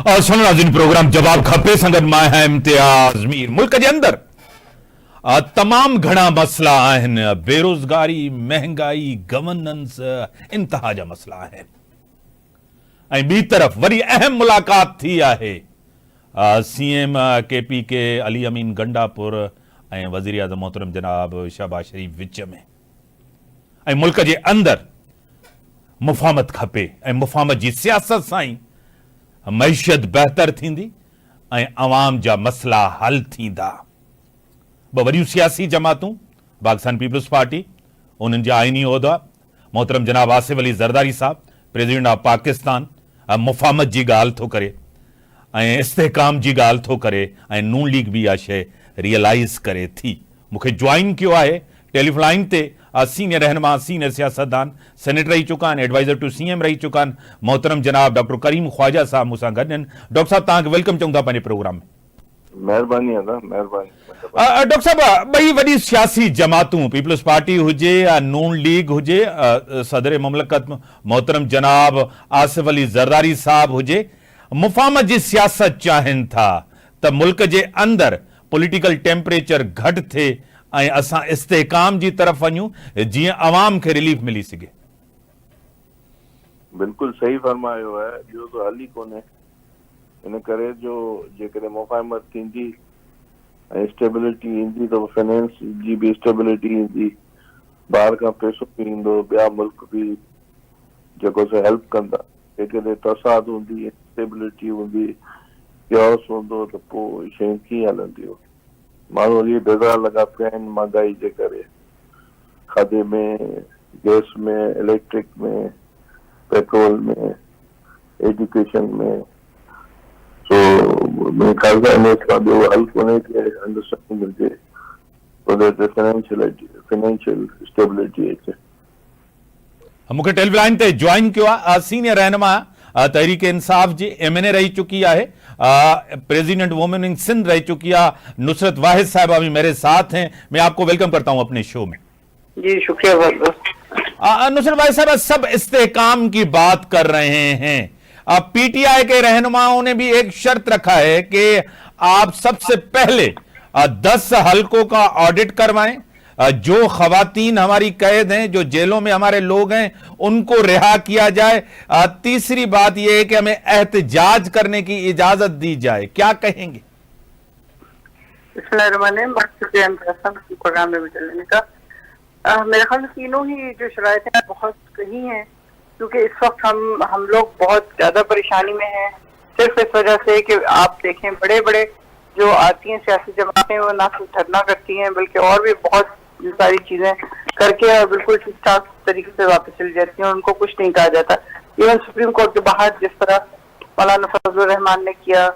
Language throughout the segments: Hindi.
और सुन नाज़रीन प्रोग्राम जवाब खपे संगत मां है इम्तियाज मीर। मुल्क के अंदर तमाम घणा मसला आहिनि। बेरोजगारी, महंगाई, गवर्नेंस इंतहा जा मसला आहिनि। ऐं ॿी तरफ़ वरी अहम मुलाकात थी आहे सीएम केपी के अली अमीन गंडापुर ऐं वज़ीर आज़म मोहतरम जनाब शहबाज शरीफ विच में। ऐं मुल्क जे अंदर मुफ़ाहमत खपे ऐं मुफ़ाहमत जी सियासत सां ई मईशत बेहतर थींदी ऐं अवाम जा मसला हल थींदा। ॿ वॾियूं सियासी जमातूं पाकिस्तान पीपल्स पार्टी, उन्हनि जा आइनी उहिदा मोहतरम जनाब आसिफ अली ज़रदारी साहब प्रेसिडेंट ऑफ पाकिस्तान मुफ़ाहमत जी ॻाल्हि थो करे ऐं इस्तेहकाम जी ॻाल्हि थो करे ऐं नून लीग बि इहा शइ रियलाइज़ करे थी। मूंखे ज्वाइन कियो आहे टेलीफोन लाइन ते सीनियर रहनुमा, सीनियर सियासतदान, सेनेटर रही चुका आहिनि, एडवाइज़र टू सीएम रही चुका आहिनि, मोहतरम जनाब डॉक्टर करीम ख्वाजा साहब मूंसां गॾु आहिनि। डॉक्टर साहब तव्हांखे वेलकम चऊं था पंहिंजे प्रोग्राम में। महिरबानी महिरबानी। डॉक्टर साहब, ॿई वॾी सियासी जमातूं पीपल्स पार्टी हुजे या नून लीग हुजे, सदर मुमलकत मोहतरम जनाब आसिफ अली ज़रदारी साहब हुजे, मुफ़ाहमत जी सियासत चाहिनि था त मुल्क जे अंदर पॉलिटिकल टेम्परेचर घटि थिए ऐं असां इस्तेहकाम जी तरफ़ वञूं जीअं अवाम खे रिलीफ मिली सघे। बिल्कुल सही फरमायो है। ॿियो तो हल ई कोन्हे। इन करे जो जेकॾहिं मुफ़ाहमत थींदी ऐं स्टेबिलिटी ईंदी त फाइनेंस जी बि स्टेबिलिटी ईंदी, ॿाहिरि खां पैसो बि ईंदो, ॿिया मुल्क बि जेको सो हेल्प कंदा। जेकॾहिं तसाद हूंदी, स्टेबिलिटी हूंदी, क्योस हूंदो त पोइ शयूं कीअं हलंदियूं। माण्हू इहे बेज़ार लॻा पिया आहिनि महांगाई जे करे, खाधे में, गैस में, इलेक्ट्रिक में, पेट्रोल में, एजुकेशन में। तो मेरे ख्याल से इसका जो हल कोने के अंडरस्टैंडिंग मिल जाए तो दैट फाइनेंशियल स्टेबिलिटी है। मूंखे टेलीफोन लाइन ते ज्वाइन कियो आहे सीनियर रहनुमा तहरीक इंसाफ जी एमएनए रही चुकी है, प्रेसिडेंट वुमेन इन सिंध रह चुकी है, नुसरत वाहिद साहब अभी मेरे साथ हैं। मैं आपको वेलकम करता हूं अपने शो में। जी शुक्रिया बहुत। नुसरत वाहिद साहब, सब इस्तेहकाम की बात कर रहे हैं। पीटीआई के रहनुमाओं ने भी एक शर्त रखा है कि आप सबसे पहले 10 हलकों का ऑडिट करवाएं, जो खवातीन हमारी कैद हैं, जो जेलों में हमारे लोग हैं, उनको रिहा किया जाए। तीसरी बात यह है कि हमें एहतजाज करने की इजाजत दी जाए। क्या कहेंगे? प्रोग्राम में चलने का मेरे ख्याल तीनों ही जो शरायत है बहुत सही हैं, क्योंकि इस वक्त हम लोग बहुत ज्यादा परेशानी में हैं, सिर्फ इस वजह से कि आप देखें बड़े बड़े जो आती हैं सियासी जमातें, वो ना सिर्फ धरना करती हैं बल्कि और भी बहुत सारी चीजें करके और बिल्कुल ठीक ठाक तरीके से वापस चली जाती हैं, उनको कुछ नहीं कहा जाता। इवन सुप्रीम कोर्ट के बाहर जिस तरह मौलाना फजलुर रहमान ने किया,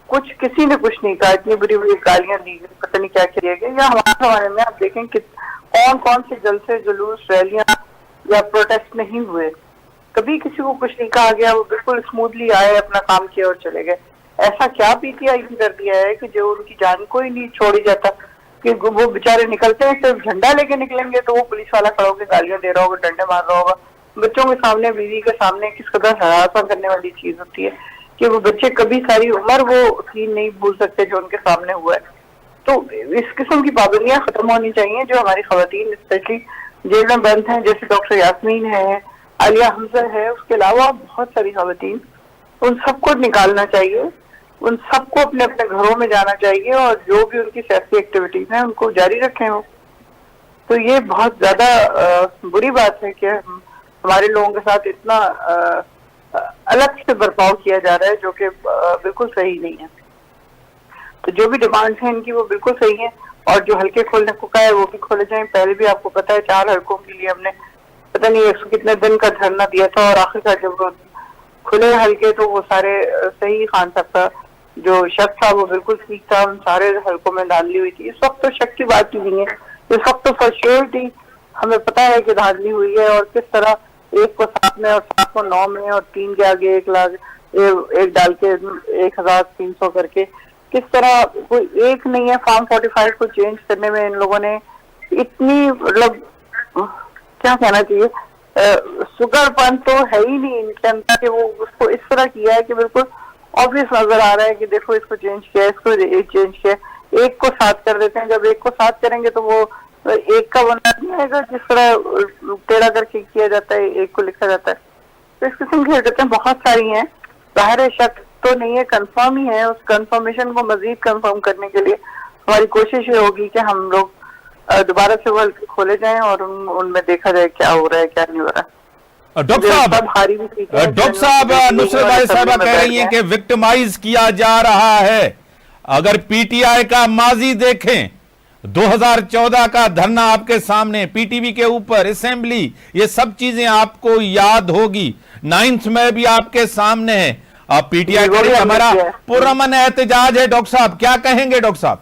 कुछ किसी ने कुछ नहीं कहा, इतनी बुरी बुरी गालियां दी गई, पता नहीं क्या किया गया। या हमारे जमाने में आप देखें कि कौन कौन से जलसे, जुलूस, रैलियां या प्रोटेस्ट नहीं हुए, कभी किसी को कुछ नहीं कहा गया, वो बिल्कुल स्मूथली आए, अपना काम किया और चले गए। ऐसा क्या पीटीआई ने कर दिया है कि जो उनकी जान को ही नहीं छोड़ी जाता, कि वो बेचारे निकलते हैं, सिर्फ झंडा लेके निकलेंगे तो वो पुलिस वाला खड़ा होकर गालियां दे रहा होगा, डंडे मार रहा होगा। बच्चों के सामने, बीवी के सामने किस कदर हरासा करने वाली चीज होती है कि वो बच्चे कभी सारी उम्र वो सीन नहीं भूल सकते जो उनके सामने हुआ है। तो इस किस्म की पाबंदियां खत्म होनी चाहिए। जो हमारी खवातीन स्पेशली जेल में बंद हैं, जैसे डॉक्टर यास्मीन है, आलिया हमजा है, उसके अलावा बहुत सारी खवातीन, उन सबको निकालना चाहिए, उन सबको अपने अपने घरों में जाना चाहिए और जो भी उनकी सियासी एक्टिविटीज हैं उनको जारी रखें हो। तो ये बहुत ज्यादा बुरी बात है कि हमारे लोगों के साथ इतना अलग से बर्ताव किया जा रहा है, जो कि बिल्कुल सही नहीं है। तो जो भी डिमांड्स हैं इनकी वो बिल्कुल सही है, और जो हल्के खोलने को कहा है वो भी खोले जाएं। पहले भी आपको पता है 4 हल्कों के लिए हमने पता नहीं 100 कितने दिन का धरना दिया था, और आखिरकार जब वो खुले हल्के तो वो सारे सही खान साहब का जो शक था वो बिल्कुल ठीक था, उन सारे हल्कों में धांधली हुई थी। इस वक्त तो शक की बात ही नहीं है, इस वक्त तो फॉर श्योरिटी हमें पता है कि धांधली हुई है, और किस तरह 1 को 7 में और 7 को 9 में और 3 के आगे 1 लाख एक डाल के 1300 करके, किस तरह कोई एक नहीं है। फॉर्म 45 को चेंज करने में इन लोगों ने इतनी, मतलब क्या कहना चाहिए, सुगरपन तो है ही नहीं इनके अंदर कि वो उसको इस तरह किया है कि बिल्कुल ऑब्वियस नजर आ रहा है कि देखो इसको चेंज किया, इसको चेंज किया, एक को 7 कर देते हैं। जब एक को 7 करेंगे तो वो एक का बना नहीं आएगा, जिस तरह टेढ़ा करके किया जाता है, एक को लिखा जाता है। तो इस किस्म की हरकतें बहुत सारी हैं। बाहर शक तो नहीं है, कंफर्म ही है। उस कंफर्मेशन को मजीद कंफर्म करने के लिए हमारी कोशिश ये होगी कि हम लोग दोबारा से वो खोले जाएं और उनमें देखा जाए क्या हो रहा है, क्या नहीं हो रहा है। डॉक्टर साहब नुसरत भाई साहबा कह रही हैं कि विक्टिमाइज किया जा रहा है। अगर पीटीआई का माजी देखें, 2014 का धरना आपके सामने, पीटीवी के ऊपर असेंबली, ये सब चीजें आपको याद होगी। 9th में भी आपके सामने है। अब पीटीआई का हमारा पुरअमन एहतजाज है। डॉक्टर साहब क्या कहेंगे? डॉक्टर साहब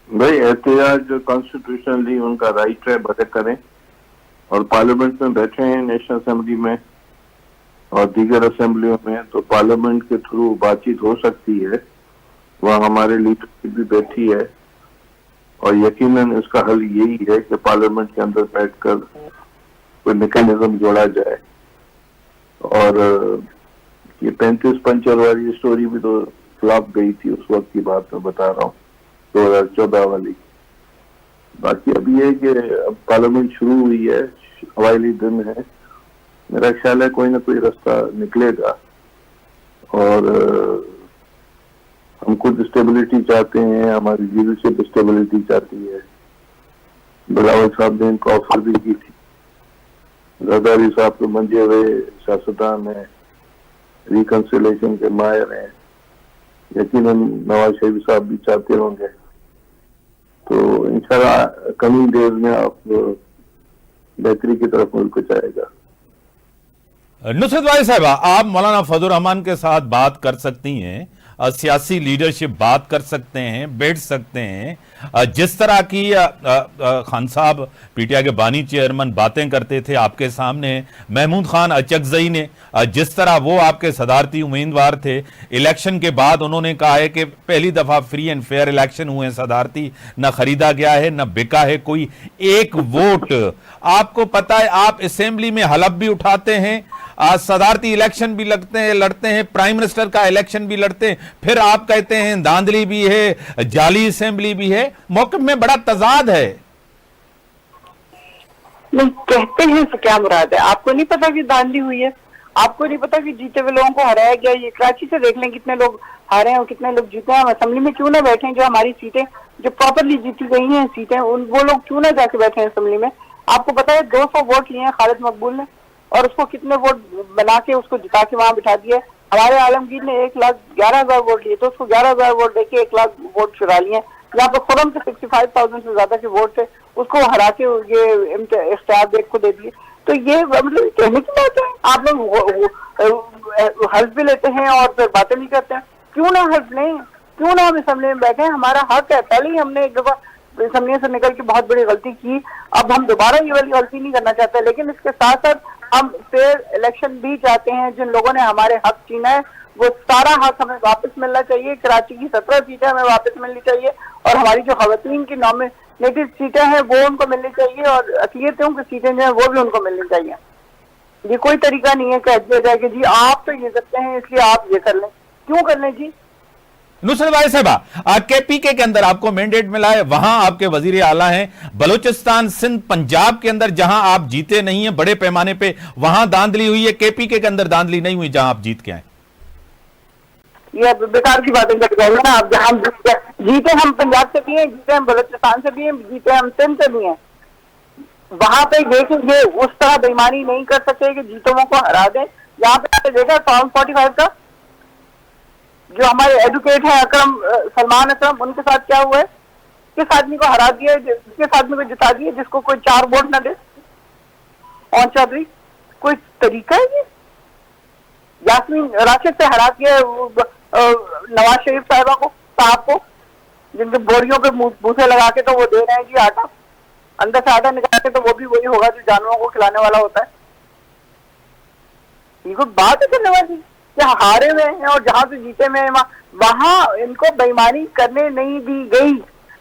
भाई एहतजाज जो कॉन्स्टिट्यूशनली उनका राइट है, बड़े करें। और पार्लियामेंट में बैठे हैं, नेशनल असेंबली में और दीगर असेंबलियों में, तो पार्लियामेंट के थ्रू बातचीत हो सकती है। वह हमारे लीडरशिप भी बैठी है और यकीनन इसका हल यही है कि पार्लियामेंट के अंदर बैठकर कोई मैकेनिज्म जोड़ा जाए। और ये 35 पंचर वाली स्टोरी भी तो फ्लॉप गई थी, उस वक्त की बात मैं बता रहा हूँ, 2014 वाली। बाकी अभी ये कि अब पार्लियामेंट शुरू हुई है, हवाई दिन है, मेरा ख्याल है कोई ना कोई रास्ता निकलेगा। और हम खुद स्टेबिलिटी चाहते हैं, हमारी लीडरशिप स्टेबिलिटी चाहती है। बिलावल साहब ने इनको ऑफर भी की थी, जरदारी साहब तो मंजे हुए सियासतदान है, रिकंसिलेशन के माहिर हैं, यकीनन नवाज शरीफ साहब भी चाहते होंगे। तो इंशाल्लाह कमिंग डेज में आप बेहतरी की तरफ मुल्क जाएगा। नुसरत भाई साहबा, आप मौलाना फजल रहमान के साथ बात कर सकती हैं, सियासी लीडरशिप बात कर सकते हैं, बैठ सकते हैं। जिस तरह की खान साहब पीटीआई के बानी चेयरमैन बातें करते थे आपके सामने, महमूद खान अचकजई ने जिस तरह वो आपके सदारती उम्मीदवार थे, इलेक्शन के बाद उन्होंने कहा है कि पहली दफा फ्री एंड फेयर इलेक्शन हुए हैं, सदारती न खरीदा गया है न बिका है कोई एक वोट। आपको पता है आप असेंबली में हलफ भी उठाते हैं, सदारती इलेक्शन भी लड़ते हैं, प्राइम मिनिस्टर का इलेक्शन भी लड़ते हैं, फिर आप कहते हैं धांधली भी है, जाली असेंबली भी है। मौक़िफ़ में बड़ा तजाद है। नहीं कहते हैं तो क्या मुराद है? आपको नहीं पता कि धांधली हुई है? आपको नहीं पता कि जीते हुए लोगों को हराया गया? ये कराची से देख लें कितने लोग हारे हैं और कितने लोग जीते हैं। हम असेंबली में क्यों ना बैठे? जो हमारी सीटें जो प्रॉपरली जीती गई हैं सीटें, वो लोग क्यों ना जाके बैठे हैं असेंबली में? आपको पता है 200 वोट लिए हैं खालिद मकबूल ने, और उसको कितने वोट बना के उसको जिता के वहां बिठा दिया। हमारे आलमगीर ने 1,11,000 वोट लिए, तो उसको 11,000 वोट देके 1 लाख वोट चुरा लिए। यहाँ पे खुरम से 65,000 से ज्यादा के वोट थे, उसको हरा के ये इख्तियार बेग को दे दिए। तो ये मतलब कहने की बात है? आप लोग हल्फ भी लेते हैं और फिर बातें भी करते हैं। क्यों ना हल्फ लें? क्यों ना हम असेंबली में बैठे? हमारा हक है। पहले ही हमने एक दफा असेंबली से निकल के बहुत बड़ी गलती की, अब हम दोबारा ये वाली गलती नहीं करना चाहते। लेकिन इसके साथ साथ हम फेयर इलेक्शन भी चाहते हैं। जिन लोगों ने हमारे हक छीना है वो सारा हक हमें वापस मिलना चाहिए। कराची की 17 सीटें हमें वापस मिलनी चाहिए और हमारी जो खवातीन की नॉमिनेटेड सीटें हैं वो उनको मिलनी चाहिए और अक़लियतों की सीटें जो है वो भी उनको मिलनी चाहिए। ये कोई तरीका नहीं है कह दिया जाए कि जी आप तो ये करते हैं इसलिए आप ये कर लें। क्यों कर लें जी? नुसरत भाई साहबा, केपीके के अंदर आपको मैंडेट मिला है, वहां आपके वजीर आला हैं। बलूचिस्तान, सिंध, पंजाब के अंदर जहां आप जीते नहीं है बड़े पैमाने पे, वहां धांधली हुई है। केपीके के अंदर धांधली नहीं हुई जहां आप जीत के आए। ये बेकार की बातें कर रहे हैं ना आप। जहां जीते हम पंजाब से भी हैं, जीते हम बलूचिस्तान से भी हैं, जीते हम सिंध से भी हैं। वहां पे देखेंगे उस तरह बेईमानी नहीं कर सकते कि जीतों को हरा दें। यहाँ पे देखा फॉर्म 45 का जो हमारे एडवोकेट है सलमान अकरम, उनके साथ क्या हुआ है? किस आदमी को हरा दिया, किस आदमी को जिता दिया जिसको कोई 4 वोट न दे? और चौधरी, कोई तरीका है ये? यास्मीन राशिद से हरा दिया नवाज शरीफ साहब को, जिनके बोरियों पे बूथे लगा के तो वो दे रहे हैं जी आटा, अंदर से आटा निकाल के तो वो भी वही होगा जो जानवरों को खिलाने वाला होता है। ये कोई बात है धन्यवाद जी? जहाँ हारे हुए हैं और जहां से जीते हुए हैं वहां इनको बेईमानी करने नहीं दी गई।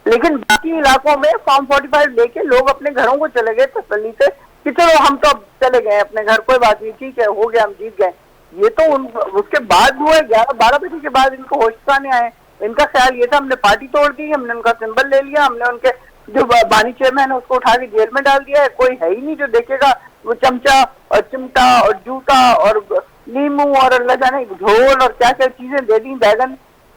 लेकिन बाकी इलाकों में फॉर्म 45 लेके लोग अपने घरों को चले गए तसल्ली से कि चलो हम तो अब चले गए अपने घर, कोई बात नहीं, ठीक है, हो गया, हम जीत गए। ये तो उसके बाद हुआ, 11-12 बजे के बाद इनको होश आने आए। इनका ख्याल ये था हमने पार्टी तोड़ दी, हमने उनका सिंबल ले लिया, हमने उनके जो बानी चेयरमैन है उसको उठा के जेल में डाल दिया है, कोई है ही नहीं जो देखेगा। वो चमचा और चिमटा और जूता और नींबू और अल्लाह जाने ढोल और क्या क्या चीजें दे दी, बैगन।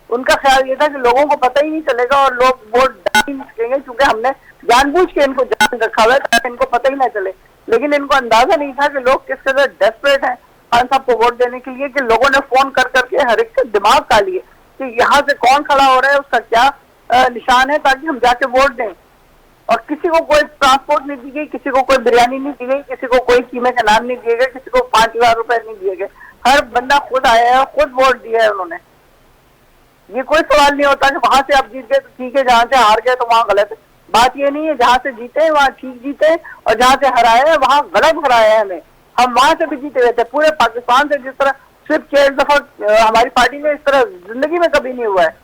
उनका ख्याल ये था कि लोगों को पता ही नहीं चलेगा और लोग वोट डाल ही नहीं सकेंगे, क्योंकि हमने जानबूझ के इनको जान रखा हुआ है ताकि इनको पता ही ना चले। लेकिन इनको अंदाजा नहीं था कि लोग किस कदर डेस्परेट हैं खान साहब को वोट देने के लिए, कि लोगों ने फोन कर करके हर एक का दिमाग खा लिए कि यहाँ से कौन खड़ा हो रहा है, उसका क्या निशान है, ताकि हम जाके वोट दें। और किसी को कोई ट्रांसपोर्ट नहीं दी गई, किसी को कोई बिरयानी नहीं दी गई, किसी को कोई कीमे का नाम नहीं दिए गए, किसी को 5,000 रुपए नहीं दिए गए। हर बंदा खुद आया है, खुद वोट दिया है उन्होंने। ये कोई सवाल नहीं होता कि वहां से आप जीत गए तो ठीक है, जहां से हार गए तो वहां गलत है। बात ये नहीं है, जहां से जीते वहां ठीक जीते, और जहां से हराए हैं वहां गलत हराया है हमें। हम वहां से भी जीते हुए थे, पूरे पाकिस्तान से जिस तरह सिर्फ 6 दफा हमारी पार्टी ने, इस तरह जिंदगी में कभी नहीं हुआ है।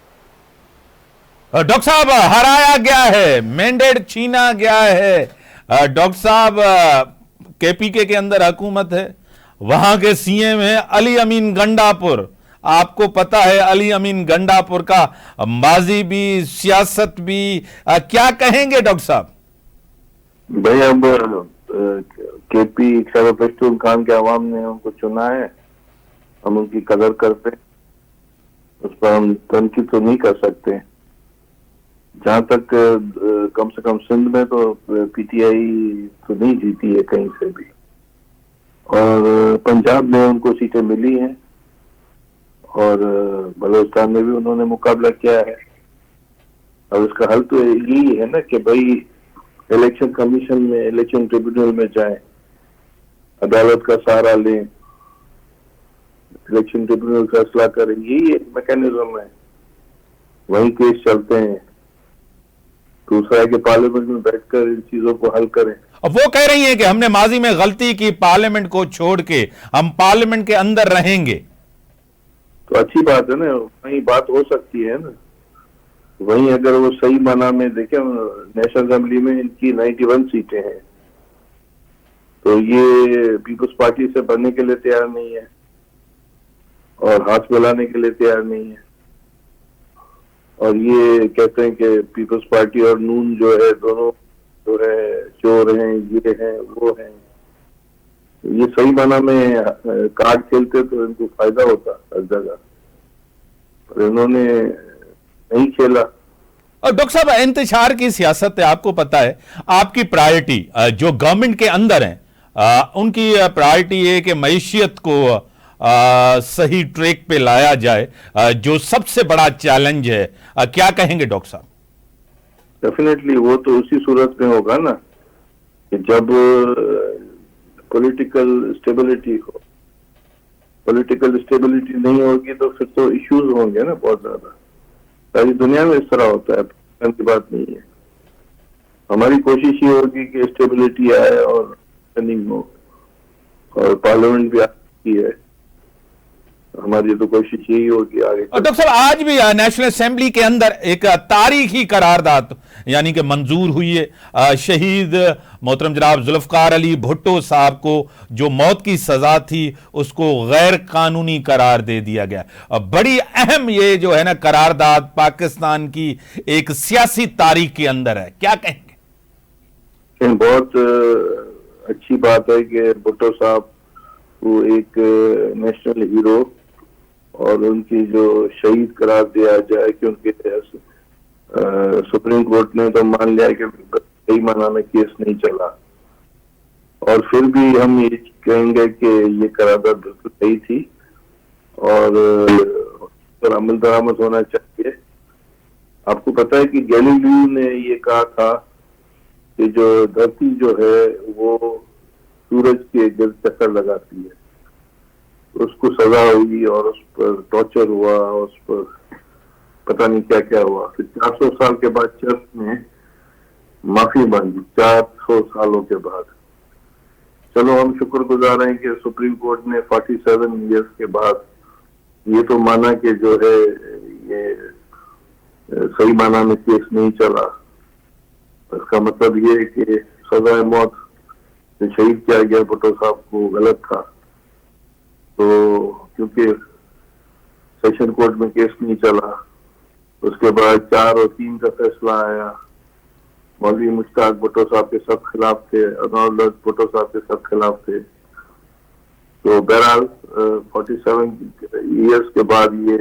डॉक्टर साहब, हराया गया है, मैंडेट छीना गया है। डॉक्टर साहब, केपीके के अंदर हुकूमत है, वहां के सीएम है अली अमीन गंडापुर। आपको पता है अली अमीन गंडापुर का माजी भी, सियासत भी। क्या कहेंगे डॉक्टर साहब? भाई अब केपी खैबर पख्तून खान के अवाम ने उनको चुना है, हम उनकी कदर करते, उस पर हम तनकीद तो नहीं कर सकते। जहां तक कम से कम सिंध में तो पीटीआई तो नहीं जीती है कहीं से भी, और पंजाब में उनको सीटें मिली हैं, और बलूचिस्तान में भी उन्होंने मुकाबला किया है। अब इसका हल तो यही है ना कि भाई इलेक्शन कमीशन में, इलेक्शन ट्रिब्यूनल में जाएं, अदालत का सहारा लें, इलेक्शन ट्रिब्यूनल फैसला करें। यही एक मैकेनिज्म है, वही केस चलते हैं। दूसरा है कि पार्लियामेंट में बैठकर इन चीजों को हल करें। अब वो कह रही हैं कि हमने माजी में गलती की, पार्लियामेंट को छोड़ के हम पार्लियामेंट के अंदर रहेंगे। तो अच्छी बात है ना, वही बात हो सकती है ना। वहीं अगर वो सही माना में देखें, नेशनल असेंबली में इनकी 91 सीटें हैं, तो ये पीपल्स पार्टी से बनने के लिए तैयार नहीं है और हाथ मिलाने के लिए तैयार नहीं है। और ये कहते हैं कि पीपल्स पार्टी और नून जो है, दोनों जो है चोर हैं, ये हैं, वो हैं। ये सही माना में कार्ड खेलते तो इनको फायदा होता हर जगह, पर इन्होंने नहीं खेला। और डॉक्टर साहब, इंतशार की सियासत है, आपको पता है आपकी प्रायोरिटी जो गवर्नमेंट के अंदर है, उनकी प्रायोरिटी है कि मईशियत को सही ट्रैक पे लाया जाए, जो सबसे बड़ा चैलेंज है। क्या कहेंगे डॉक्टर साहब? डेफिनेटली वो तो उसी सूरत में होगा ना कि जब पॉलिटिकल स्टेबिलिटी हो। पॉलिटिकल स्टेबिलिटी नहीं होगी तो फिर तो इश्यूज होंगे ना बहुत ज्यादा। सारी दुनिया में इस तरह होता है, पाकिस्तान की बात नहीं है। हमारी कोशिश ये होगी कि स्टेबिलिटी आए और रनिंग हो, और पार्लियामेंट भी आती है, हमारी तो कोशिश यही होगी आगे। डॉक्टर साहब, आज भी नेशनल असेंबली के अंदर एक तारीखी करारदाद यानी कि मंजूर हुई है। शहीद मोहतरम जनाब जुल्फकार अली भुट्टो साहब को जो मौत की सजा थी उसको गैर कानूनी करार दे दिया गया। बड़ी अहम ये जो है ना करारदाद पाकिस्तान की एक सियासी तारीख के अंदर है, क्या कहेंगे? बहुत अच्छी बात है कि भुट्टो साहब को एक नेशनल हीरो और उनकी जो शहीद करार दिया जाए, कि उनके सुप्रीम कोर्ट ने तो मान लिया कि सही माना में केस नहीं चला, और फिर भी हम ये कहेंगे कि ये करारदाद बिल्कुल सही थी और अमल दरामद होना चाहिए। आपको पता है कि गैलीलियो ने ये कहा था कि जो धरती जो है वो सूरज के गिर्द चक्कर लगाती है, उसको सजा हुई और उस पर टॉर्चर हुआ, उस पर पता नहीं क्या क्या हुआ। फिर 400 साल के बाद चर्च ने माफी मांगी, 400 सालों के बाद। चलो हम शुक्रगुजार हैं कि सुप्रीम कोर्ट ने 47 ईयर्स के बाद ये तो माना कि जो है ये सही माना में केस नहीं चला। इसका मतलब ये है कि सजाए मौत शहीद किया गया भुट्टो साहब को गलत था। तो क्योंकि सेशन कोर्ट में केस नहीं चला, उसके बाद 4 और 3 का फैसला आया। मौलवी मुश्ताक भुट्टो साहब के सब खिलाफ थे, अनौर भुट्टो साहब के सब खिलाफ थे। तो बहरहाल 47 ईयर्स के बाद ये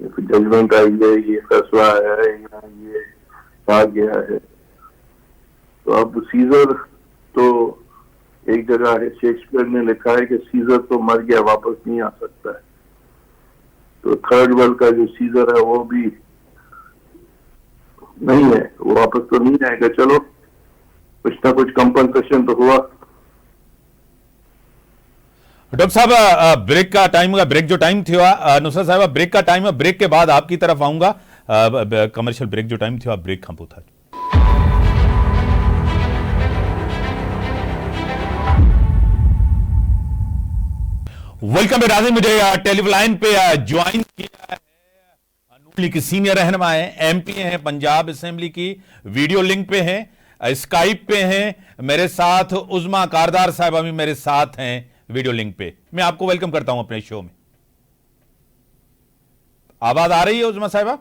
जजमेंट आई है, ये फैसला आया है, यहाँ ये कहा गया है। तो अब सीजर तो एक जगह है, शेक्सपियर ने लिखा है कि सीजर तो मर गया, वापस नहीं आ सकता है। तो थर्ड वर्ल्ड का जो सीजर है वो भी नहीं है, वो वापस तो नहीं आएगा। चलो कुछ ना कुछ कंपनसेशन तो हुआ। डॉक्टर साहब ब्रेक का टाइम होगा, ब्रेक जो टाइम था नुसरत साहब ब्रेक का टाइम है, ब्रेक के बाद आपकी तरफ आऊंगा। कमर्शियल ब्रेक जो टाइम था ब्रेक खंपू था। वेलकम राजी, मुझे टेलीफोन पे ज्वाइन किया है नून की सीनियर रहनुमा है, एमपी हैं पंजाब असेंबली की, वीडियो लिंक पे हैं, स्काइप पे हैं मेरे साथ। उज़मा कारदार साहबा भी मेरे साथ हैं वीडियो लिंक पे। मैं आपको वेलकम करता हूं अपने शो में। आवाज आ रही है उज़मा साहबा?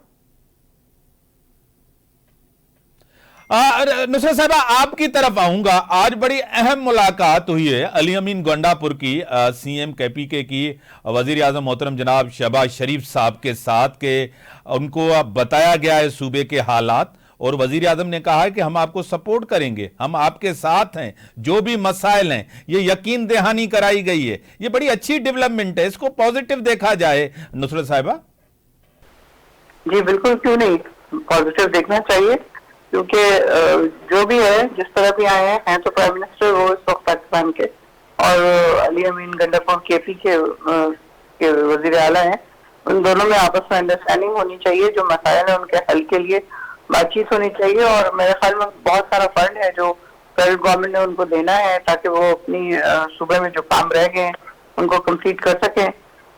नुसरत साहबा आपकी तरफ आऊंगा। आज बड़ी अहम मुलाकात हुई है अली अमीन गोंडापुर की सीएम केपीके की वजीर आजम मोहतरम जनाब शहबाज शरीफ साहब के साथ के उनको बताया गया है सूबे के हालात, और वजीर आजम ने कहा है कि हम आपको सपोर्ट करेंगे, हम आपके साथ हैं, जो भी मसाइल हैं ये यकीन दहानी कराई गई है। ये बड़ी अच्छी डेवलपमेंट है, इसको पॉजिटिव देखा जाए नुसरत साहिबा। जी बिल्कुल, क्यों नहीं, पॉजिटिव देखना चाहिए। क्योंकि जो भी है, जिस तरह भी आए हैं तो प्राइम मिनिस्टर वो इस वक्त पाकिस्तान के, और अली अमीन गोंडापुर केपी के वजीर आला हैं। उन दोनों में आपस में अंडरस्टैंडिंग होनी चाहिए, जो मसाइल है उनके हल के लिए बातचीत होनी चाहिए। और मेरे ख्याल में बहुत सारा फंड है जो फेडरल गवर्नमेंट ने उनको देना है ताकि वो अपनी सूबे में जो काम रह गए हैं उनको कंप्लीट कर सकें।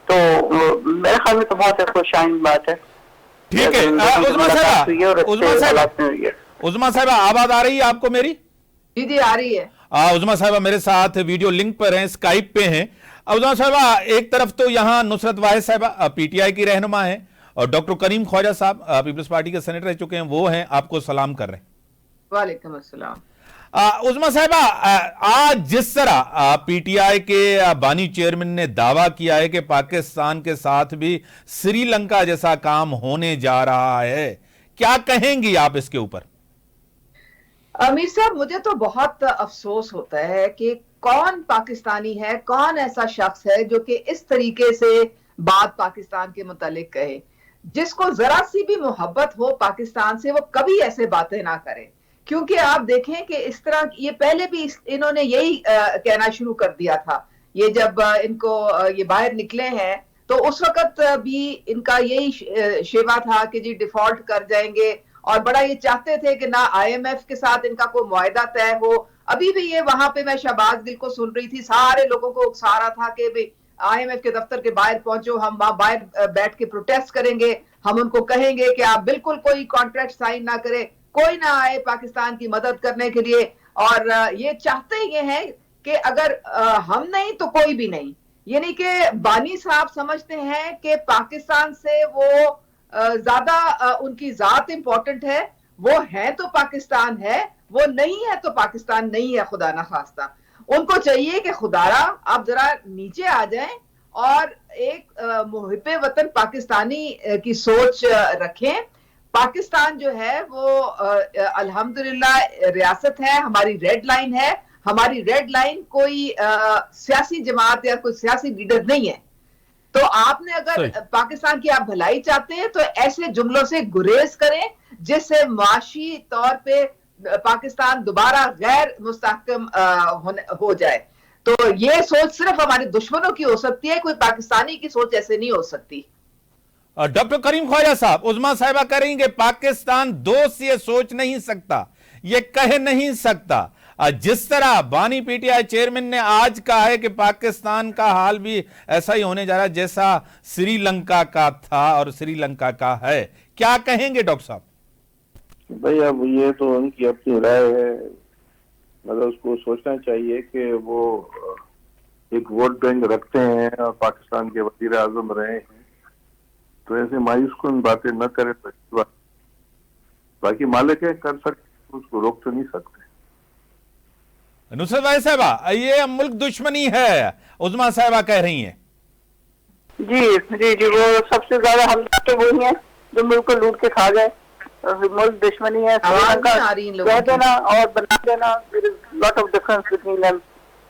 तो मेरे ख्याल में तो बहुत खुशहाल बात है। ठीक है उज़मा साहिबा आवाज आ रही है आपको मेरी? जी जी आ रही है। उज़मा साहिबा मेरे साथ वीडियो लिंक पर हैं, स्काइप पे हैं। उज़मा साहिबा एक तरफ तो यहाँ नुसरत वाहिद साहिबा पीटीआई की रहनुमा है, और डॉक्टर करीम ख्वाजा साहब पीपल्स पार्टी के सेनेटर रह चुके हैं, वो हैं, आपको सलाम कर रहे हैं। वालेकुम अस्सलाम। उज़मा साहिबा आज जिस तरह पीटीआई के बानी चेयरमैन ने दावा किया है कि पाकिस्तान के साथ भी श्रीलंका जैसा काम होने जा रहा है, क्या कहेंगी आप इसके ऊपर? अमीर साहब, मुझे तो बहुत अफसोस होता है कि कौन पाकिस्तानी है, कौन ऐसा शख्स है जो कि इस तरीके से बात पाकिस्तान के मुतालिक कहे। जिसको जरा सी भी मोहब्बत हो पाकिस्तान से वो कभी ऐसे बातें ना करे। क्योंकि आप देखें कि इस तरह ये पहले भी इन्होंने यही कहना शुरू कर दिया था। ये जब इनको ये बाहर निकले हैं तो उस वक्त भी इनका यही शेवा था कि जी डिफॉल्ट कर जाएंगे, और बड़ा ये चाहते थे कि ना आईएमएफ के साथ इनका कोई मुआहदा तय हो। अभी भी ये वहां पे मैं शहबाज गिल को सुन रही थी, सारे लोगों को उकसा रहा था कि भाई आईएमएफ के दफ्तर के बाहर पहुंचो, हम वहां बाहर बैठ के प्रोटेस्ट करेंगे, हम उनको कहेंगे कि आप बिल्कुल कोई कॉन्ट्रैक्ट साइन ना करें, कोई ना आए पाकिस्तान की मदद करने के लिए। और ये चाहते ये हैं कि अगर हम नहीं तो कोई भी नहीं। यानी कि बानी साहब समझते हैं कि पाकिस्तान से वो ज्यादा उनकी जात इंपॉर्टेंट है। वो है तो पाकिस्तान है, वो नहीं है तो पाकिस्तान नहीं है, खुदा ना खास्ता। उनको चाहिए कि खुदारा आप जरा नीचे आ जाएं और एक मुहिब्बे वतन पाकिस्तानी की सोच रखें। पाकिस्तान जो है वो अल्हम्दुलिल्लाह रियासत है, हमारी रेड लाइन है। हमारी रेड लाइन कोई सियासी जमात या कोई सियासी लीडर नहीं है। तो आपने अगर पाकिस्तान की आप भलाई चाहते हैं तो ऐसे जुमलों से गुरेज करें जिससे माशी तौर पे पाकिस्तान दोबारा गैर मुस्तहकम हो जाए। तो ये सोच सिर्फ हमारे दुश्मनों की हो सकती है, कोई पाकिस्तानी की सोच ऐसे नहीं हो सकती। डॉक्टर करीम ख्वाजा साहब, उज़मा साहिबा करेंगे पाकिस्तान दोस्त ये सोच नहीं सकता, ये कह नहीं सकता। जिस तरह बानी पीटीआई चेयरमैन ने आज कहा है कि पाकिस्तान का हाल भी ऐसा ही होने जा रहा है जैसा श्रीलंका का था और श्रीलंका का है, क्या कहेंगे डॉक्टर साहब? भाई अब ये तो उनकी अपनी राय है, मतलब उसको सोचना चाहिए कि वो एक वोट बैंक रखते हैं और पाकिस्तान के वजीर आजम रहे हैं, तो ऐसे मायूस कुन बातें न करे तो अच्छी बात। बाकी मालिक है कर सकते, उसको रोक तो नहीं सकते। नुसरत भाई साहबा, ये मुल्क दुश्मनी है, उज़मा साहबा कह रही हैं। जी जी जी, वो सबसे ज्यादा हम तो वही हैं जो मुल्क को लूट के खा गए। मुल्क दुश्मनी है, श्रीलंका कह देना और बना देना, lot of difference between them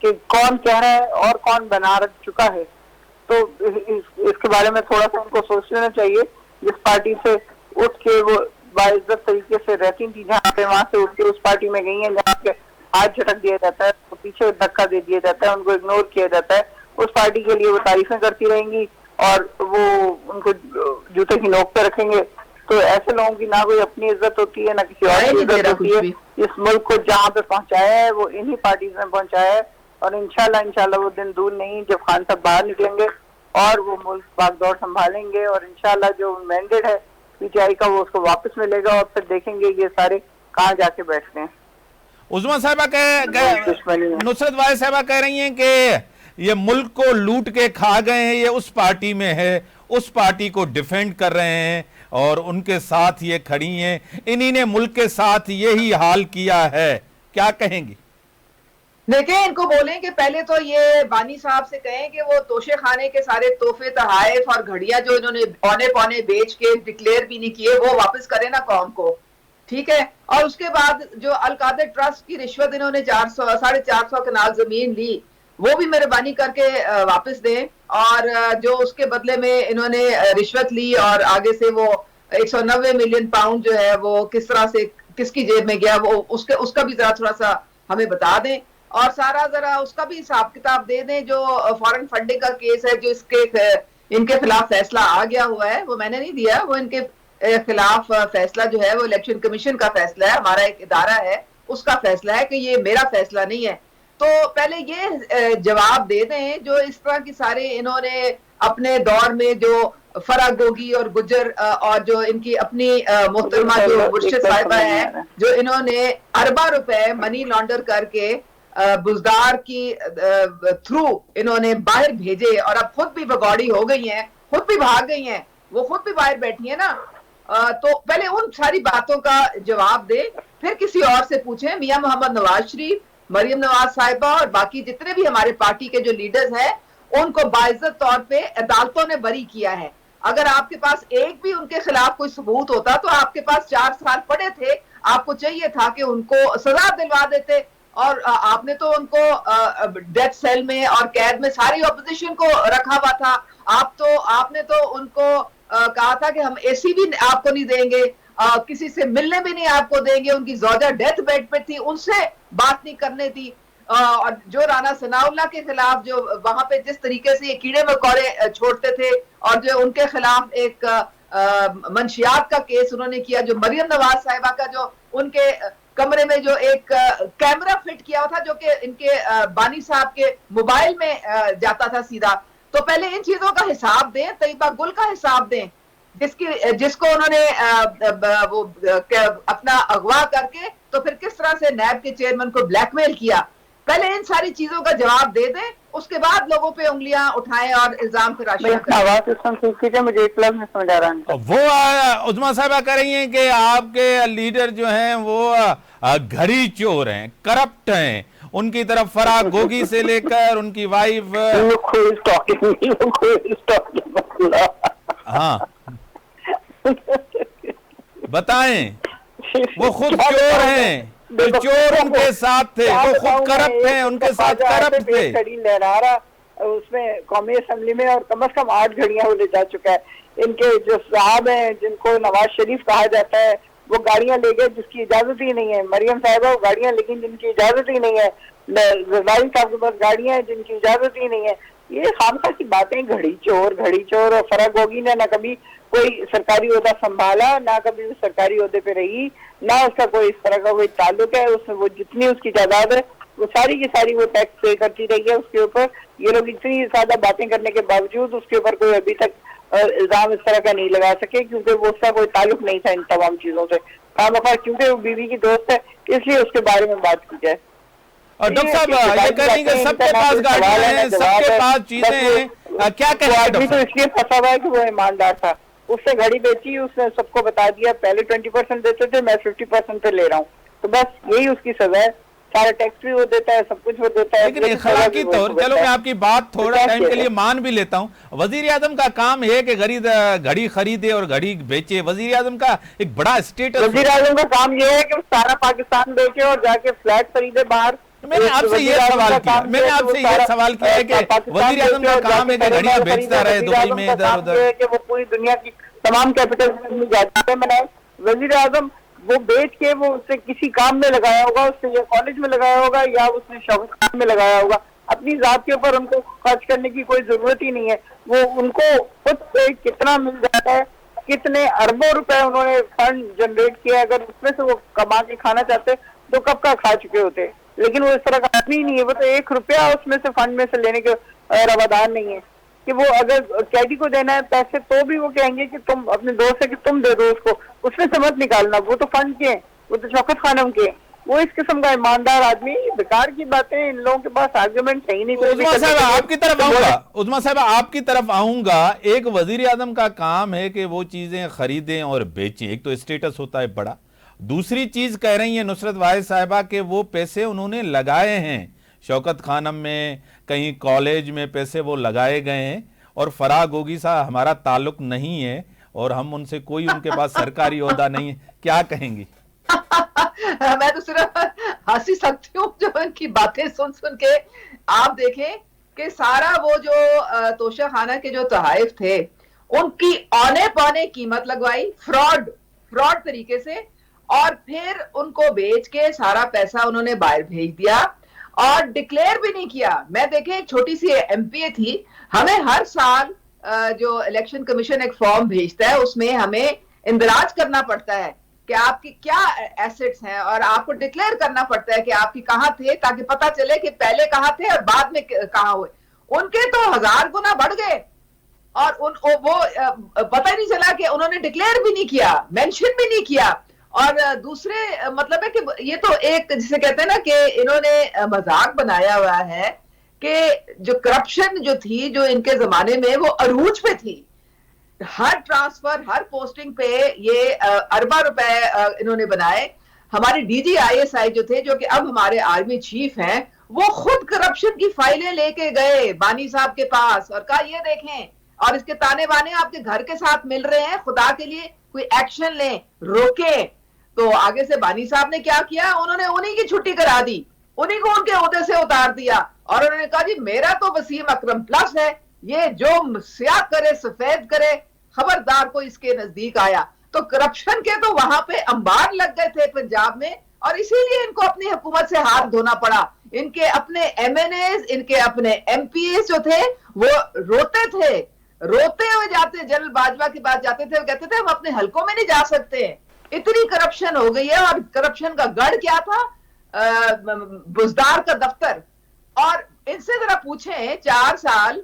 कि कौन कह रहा है और कौन बना चुका है। तो इसके बारे में थोड़ा सा उनको सोच लेना चाहिए। जिस पार्टी से उठ के वो बाइज्जत तरीके से रहती थी, जहाँ पे वहां से उठ के उस पार्टी में गई है जहाँ पे हाथ झटक दिया जाता है, तो पीछे धक्का दे दिया जाता है, उनको इग्नोर किया जाता है, उस पार्टी के लिए वो तारीफें करती रहेंगी और वो उनको जूते की नोक पे रखेंगे। तो ऐसे लोगों की ना कोई अपनी इज्जत होती है ना किसी और की इज्जत होती है। इस मुल्क को जहाँ पे पहुंचाया है वो इन्हीं पार्टीज ने पहुंचाया है, और इंशाल्लाह वो दिन दूर नहीं जब खान साहब बाहर निकलेंगे और वो मुल्क बागडोर संभालेंगे, और इंशाल्लाह जो मैंडेट है पीटीआई का वो उसको वापस मिलेगा, और फिर देखेंगे ये सारे कहाँ जाके बैठते हैं। उज़मा साहबा नुसरत भाई साहबा कह रही हैं कि ये मुल्क को लूट के खा गए हैं, ये उस पार्टी में है, उस पार्टी को डिफेंड कर रहे हैं और उनके साथ ये खड़ी हैं, इन्हीं ने मुल्क के साथ यही हाल किया है। क्या कहेंगी? देखिए, इनको बोलें कि पहले तो ये बानी साहब से कहें कि वो तोशे खाने के सारे तोहफे तहाइफ और घड़ियां जो इन्होंने पौने पौने बेच के डिक्लेयर भी नहीं किए वो वापस करें ना कौम को, ठीक है। और उसके बाद जो अलकादर ट्रस्ट की रिश्वत इन्होंने 400-450 कनाल जमीन ली, वो भी मेहरबानी करके वापस दें, और जो उसके बदले में इन्होंने रिश्वत ली और आगे से वो 190 मिलियन पाउंड जो है वो किस तरह से किसकी जेब में गया, वो उसका भी जरा थोड़ा सा हमें बता दें, और सारा जरा उसका भी हिसाब किताब दे दें। जो फॉरेन फंडिंग का केस है जो इनके खिलाफ फैसला आ गया हुआ है, वो मैंने नहीं दिया, वो इनके खिलाफ फैसला जो है वो इलेक्शन कमीशन का फैसला है, हमारा एक इदारा है उसका फैसला है कि ये मेरा फैसला नहीं है। तो पहले ये जवाब दे दें जो इस तरह की सारे इन्होंने अपने दौर में जो फरा गोगी और गुजर और जो इनकी अपनी मोहतरमा जो मुर्शिद साहिबा है, जो इन्होंने अरबा रुपए मनी लॉन्डर करके बुजदार की थ्रू इन्होंने बाहर भेजे, और अब खुद भी भगौड़ी हो गई हैं, खुद भी भाग गई हैं, वो खुद भी बाहर बैठी है ना। तो पहले उन सारी बातों का जवाब दे, फिर किसी और से पूछें। मियां मोहम्मद नवाज शरीफ, मरियम नवाज साहिबा और बाकी जितने भी हमारे पार्टी के जो लीडर्स हैं, उनको बाइज्जत तौर पे अदालतों ने बरी किया है। अगर आपके पास एक भी उनके खिलाफ कोई सबूत होता तो आपके पास 4 साल पड़े थे, आपको चाहिए था कि उनको सजा दिलवा देते, और आपने तो उनको डेथ सेल में और कैद में सारी ऑपोजिशन को रखा हुआ था। आपने तो उनको कहा था कि हम एसी भी आपको नहीं देंगे, किसी से मिलने भी नहीं आपको देंगे, उनकी ज़ौजा डेथ बेड पे थी, उनसे बात नहीं करने थी। और जो राना सनाउल्लाह के खिलाफ जो वहां पे जिस तरीके से ये कीड़े मकोड़े छोड़ते थे, और जो उनके खिलाफ एक मंशियात का केस उन्होंने किया, जो मरियम नवाज साहिबा का जो उनके कमरे में जो एक कैमरा फिट किया था जो कि इनके बानी साहब के मोबाइल में जाता था सीधा। तो पहले इन चीजों का हिसाब दें, तैयबा गुल का हिसाब दें, जिसको उन्होंने वो अपना अगवा करके तो फिर किस तरह से नैब के चेयरमैन को ब्लैकमेल किया। पहले इन सारी चीजों का जवाब दे दें, उसके बाद लोगों पे उंगलियां उठाएं और इल्जाम फिर मुझे एक लफ्ज़ में समझ आ रहा है। वो उज़मा साहिबा कह रही हैं कि आपके लीडर जो हैं वो घड़ी चोर हैं, करप्ट हैं, उनकी तरफ फराह गोगी से लेकर उनकी वाइफ हाँ बताएं। वो खुद चोर हैं, जो चोर उनके साथ थे, वो खुद करप्ट हैं, उनके साथ करप्ट थे। घड़ी लहरा रहा उसमें कौमी असेंबली में, और कम से कम 8 घड़ियां वो ले जा चुका है। इनके जो साहब हैं जिनको नवाज शरीफ कहा जाता है, वो गाड़ियां ले गए जिसकी इजाजत ही नहीं है। मरियम साहिबा वो गाड़ियां लेकिन जिनकी इजाजत ही नहीं है। जरदारी साहब के पास गाड़ियां हैं जिनकी इजाजत ही नहीं है। ये खामखा की बातें, घड़ी चोर। और फरा गोगी ने ना कभी कोई सरकारी ओहदा संभाला, ना कभी वो सरकारी ओहदे पे रही, ना उसका कोई इस तरह का कोई ताल्लुक है। वो जितनी उसकी जायदाद है वो सारी की सारी वो टैक्स पे करती रही है उसके ऊपर। ये लोग इतनी ज्यादा बातें करने के बावजूद उसके ऊपर कोई अभी तक इल्जाम इस तरह का नहीं लगा सके, क्योंकि वो उसका कोई ताल्लुक नहीं था इन तमाम चीजों से। खामखा क्योंकि वो बीवी की दोस्त है इसलिए उसके बारे में बात की जाए। और डॉक्टर साहब ये कह रही हैं कि सबके पास गाड़ियां हैं, सबके पास चीजें हैं, क्या वो करेंगे आदमी डॉक्टर तो साहब? इसलिए फंसा हुआ है कि वो ईमानदार था, उसने घड़ी बेची, उसने सबको बता दिया पहले 20% देते थे, मैं 50% पे ले रहा हूँ, तो बस यही उसकी सजा है। सारा टैक्स भी वो देता है, सब कुछ वो देता है। लेकिन इखलाकी तौर, चलो मैं आपकी बात थोड़ा टाइम के लिए मान भी लेता हूं, वजीर आजम का काम है कि घड़ी खरीदे और घड़ी बेचे। वजीर आजम का एक बड़ा स्टेटस, वजीर आजम का काम ये है कि वो सारा पाकिस्तान बेचे और जाके फ्लैट खरीदे बाहर। मैंने आपसे ये सवाल किया, मैंने आपसे ये सवाल किया है कि वजीर आजम का काम है कि घड़ियां बेचता रहे दुबई में इधर उधर, कि वो पूरी दुनिया की तमाम कैपिटल में जाते बनाए। वजीर आजम वो बेच के वो उसने किसी काम में लगाया होगा, उसने या कॉलेज में लगाया होगा या उसने शौक खान में लगाया होगा। अपनी जात के ऊपर उनको खर्च करने की कोई जरूरत ही नहीं है। वो उनको खुद से कितना मिल जाता है, कितने अरबों रुपए उन्होंने फंड जनरेट किया, अगर उसमें से वो कमा के खाना चाहते तो कब का खा चुके होते। लेकिन वो इस तरह का आदमी नहीं है, वो तो 1 रुपया उसमें से फंड में से लेने के रवादार नहीं है कि वो अगर कैदी को देना है पैसे तो भी वो कहेंगे कि तुम अपने दोस्त है कि तुम दे दो उसको, उसमें से मत निकालना, वो तो फंड के हैं, वो तो शौकत खानम के हैं। वो इस किस्म का ईमानदार आदमी, बेकार की बातें, इन लोगों के पास आर्गुमेंट है ही नहीं। उस्मा साहब आपकी तरफ आऊंगा, उस्मा साहब आपकी तरफ आऊंगा। एक वजीर आजम का काम है कि वो चीजें खरीदें और बेचें, एक तो स्टेटस होता है बड़ा, दूसरी चीज कह रही है नुसरत वाहिद साहिबा के वो पैसे उन्होंने लगाए हैं शौकत खानम में, कहीं कॉलेज में पैसे वो लगाए गए हैं, और फराग होगी साहब हमारा ताल्लुक नहीं है और हम उनसे कोई उनके पास सरकारी ओहदा नहीं है, क्या कहेंगी? मैं तो सिर्फ हंसी सकती हूँ जो इनकी बातें सुन सुन के। आप देखें कि सारा वो जो तोशा खाना के जो तोहाइफ थे उनकी औने पौने कीमत लगवाई फ्रॉड तरीके से, और फिर उनको बेच के सारा पैसा उन्होंने बाहर भेज दिया और डिक्लेयर भी नहीं किया। मैं देखें एक छोटी सी एमपीए थी, हमें हर साल जो इलेक्शन कमीशन एक फॉर्म भेजता है उसमें हमें इंदराज करना पड़ता है कि आपकी क्या एसेट्स हैं और आपको डिक्लेयर करना पड़ता है कि आपकी कहाँ थे, ताकि पता चले कि पहले कहाँ थे और बाद में कहाँ हुए। उनके तो 1000 गुना बढ़ गए और वो पता ही नहीं चला कि उन्होंने डिक्लेयर भी नहीं किया, मेंशन भी नहीं किया। और दूसरे मतलब है कि ये तो एक जिसे कहते हैं ना कि इन्होंने मजाक बनाया हुआ है कि जो करप्शन जो थी जो इनके जमाने में वो अरूज पे थी, हर ट्रांसफर हर पोस्टिंग पे ये अरबा रुपए इन्होंने बनाए। हमारे DGISI जो थे, जो कि अब हमारे आर्मी चीफ हैं, वो खुद करप्शन की फाइलें लेके गए बानी साहब के पास और कहा ये देखें, और इसके ताने बाने आपके घर के साथ मिल रहे हैं, खुदा के लिए कोई एक्शन लें, रोके। तो आगे से बानी साहब ने क्या किया, उन्होंने उन्हीं की छुट्टी करा दी, उन्हीं को उनके ओहदे से उतार दिया और उन्होंने कहा जी मेरा तो वसीम अकरम प्लस है, ये जो स्याह करे सफेद करे, खबरदार को इसके नजदीक आया। तो करप्शन के तो वहां पे अंबार लग गए थे पंजाब में, और इसीलिए इनको अपनी हुकूमत से हाथ धोना पड़ा। इनके अपने MNAs, इनके अपने MPs जो थे वो रोते हुए जाते, जनरल बाजवा के पास जाते थे, वो कहते थे हम अपने हलकों में नहीं जा सकते, इतनी करप्शन हो गई है। और करप्शन का गढ़ क्या था, बुजदार का दफ्तर। और इनसे जरा पूछें 4 साल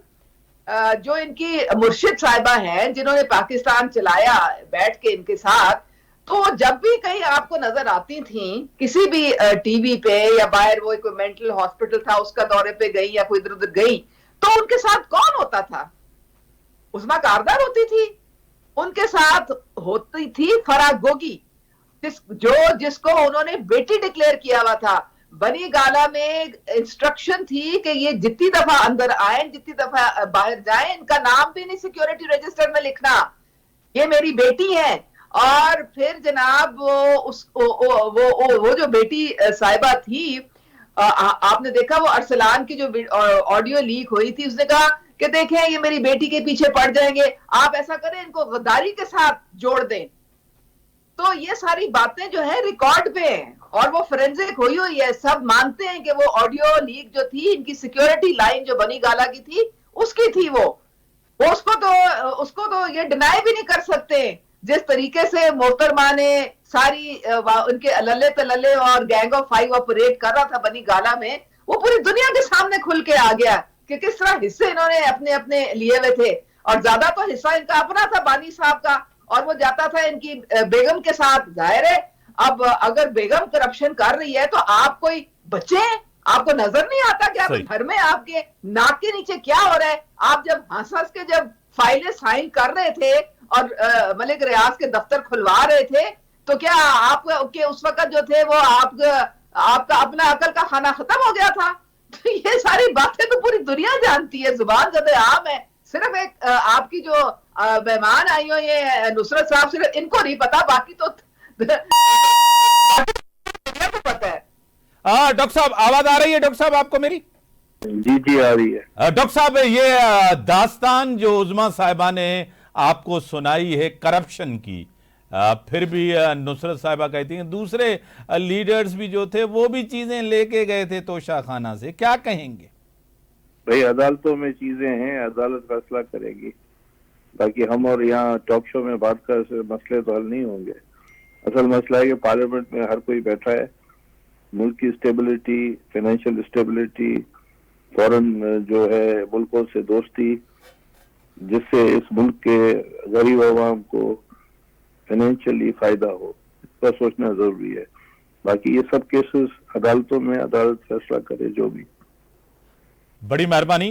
जो इनकी मुर्शिद साहिबा हैं जिन्होंने पाकिस्तान चलाया बैठ के इनके साथ, तो जब भी कहीं आपको नजर आती थी किसी भी टीवी पे या बाहर, वो कोई मेंटल हॉस्पिटल था उसका दौरे पे गई या कोई इधर उधर गई, तो उनके साथ कौन होता था? उस्मा कारदार होती थी, उनके साथ होती थी फराग गोगी, जिसको उन्होंने बेटी डिक्लेयर किया हुआ था। बनी गाला में इंस्ट्रक्शन थी कि ये जितनी दफा अंदर आए, जितनी दफा बाहर जाए, इनका नाम भी नहीं सिक्योरिटी रजिस्टर में लिखना, ये मेरी बेटी है। और फिर जनाब वो जो बेटी साहिबा थी, आपने देखा वो अरसलान की जो ऑडियो लीक हुई थी, उसने कहा कि देखें ये मेरी बेटी के पीछे पड़ जाएंगे, आप ऐसा करें इनको गद्दारी के साथ जोड़ दें। तो ये सारी बातें जो है रिकॉर्ड पे हैं और वो फोरेंसिक हुई हुई है, सब मानते हैं कि वो ऑडियो लीक जो थी इनकी सिक्योरिटी लाइन जो बनी गाला की थी उसकी थी। वो उसको तो ये डिनाई भी नहीं कर सकते। जिस तरीके से मोहतरमा ने सारी उनके लल्ले तलल्ले और गैंग ऑफ 5 ऑपरेट कर रहा था बनी गाला में, वो पूरी दुनिया के सामने खुल के आ गया कि किस तरह हिस्से इन्होंने अपने अपने लिए हुए थे। और ज्यादा तो हिस्सा इनका अपना था बानी साहब का, और वो जाता था इनकी बेगम के साथ। जाहिर है अब अगर बेगम करप्शन कर रही है तो आप कोई बचे, आपको नजर नहीं आता कि सही। आप घर में आपके नाक के नीचे क्या हो रहा है? आप जब हंस के जब फाइलें साइन कर रहे थे और मलिक रियाज के दफ्तर खुलवा रहे थे, तो क्या आप के उस वक्त जो थे वो आपका अपना अकल का खाना खत्म हो गया था? तो ये सारी बातें तो पूरी दुनिया जानती है, जुबान ज़द आम है। सिर्फ एक आपकी जो मेहमान आई हो ये नुसरत साहब, सिर्फ इनको नहीं पता, बाकी तो दुनिया को पता है। डॉक्टर साहब आवाज आ रही है डॉक्टर साहब आपको मेरी? जी जी आ रही है। डॉक्टर साहब ये दास्तान जो उज़मा साहिबा ने आपको सुनाई है करप्शन की, फिर भी नुसरत साहिबा कहती हैं दूसरे लीडर्स भी जो थे वो भी चीजें लेके गए थे तोशा खाना से, क्या कहेंगे? भाई अदालतों में चीजें हैं, अदालत फैसला करेगी। बाकी हम और यहाँ टॉक शो में बात कर से मसले तो हल नहीं होंगे। असल मसला है कि पार्लियामेंट में हर कोई बैठा है, मुल्क की स्टेबिलिटी, फाइनेंशियल स्टेबिलिटी, फॉरेन जो है मुल्कों से दोस्ती, जिससे इस मुल्क के गरीब अवाम को फाइनेंशियली फायदा हो, इस पर सोचना जरूरी है। बाकी ये सब केसेस अदालतों में अदालत फैसला करे जो भी। बड़ी मेहरबानी।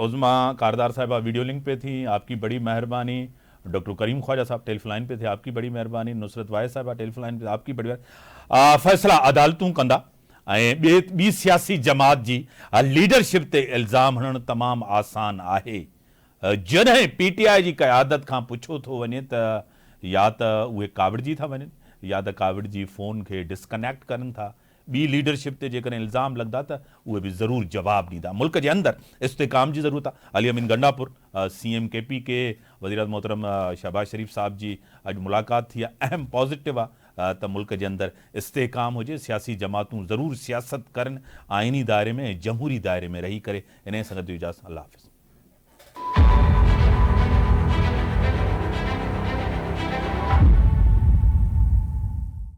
उज़मा कारदार साहिबा वीडियो लिंक पे थी, आपकी बड़ी मेहरबानी। डॉक्टर करीम ख्वाजा साहब टेलीफोन पे थे, आपकी बड़ी मेहरबानी। नुसरत वाहिद साहिबा टेलीफोन पे, आपकी बड़ी फैसला अदालतूं कंदा। ॿी सियासी जमात जी लीडरशिप ते इल्ज़ाम हणणु तमामु आसान आहे। जॾहिं पीटीआई जी क़यादत खां पुछो थो वञे त या त उहे काविड़जी था वञनि या त काविड़ जी फ़ोन खे डिस्कनेक्ट करनि था। ॿी लीडरशिप ते जेकॾहिं इल्ज़ाम लॻंदा त उहे बि ज़रूरु जवाबु ॾींदा। मुल्क जे अंदरि इस्तेकाम जी ज़रूरत आहे। अली अमीन गंडापुर CM KP के वज़ीर मोहतरम शहबाज शरीफ साहब जी अॼु मुलाक़ात थी आहे, अहम पॉज़िटिव आहे त मुल्क जे अंदरि इस्तेकाम हुजे, सियासी जमातूं ज़रूरु सियासत करनि आइनी दायरे में, जमहूरी दायरे में रही करे। इन सां गॾु इजाज़त, अल्लाह हाफ़िज़।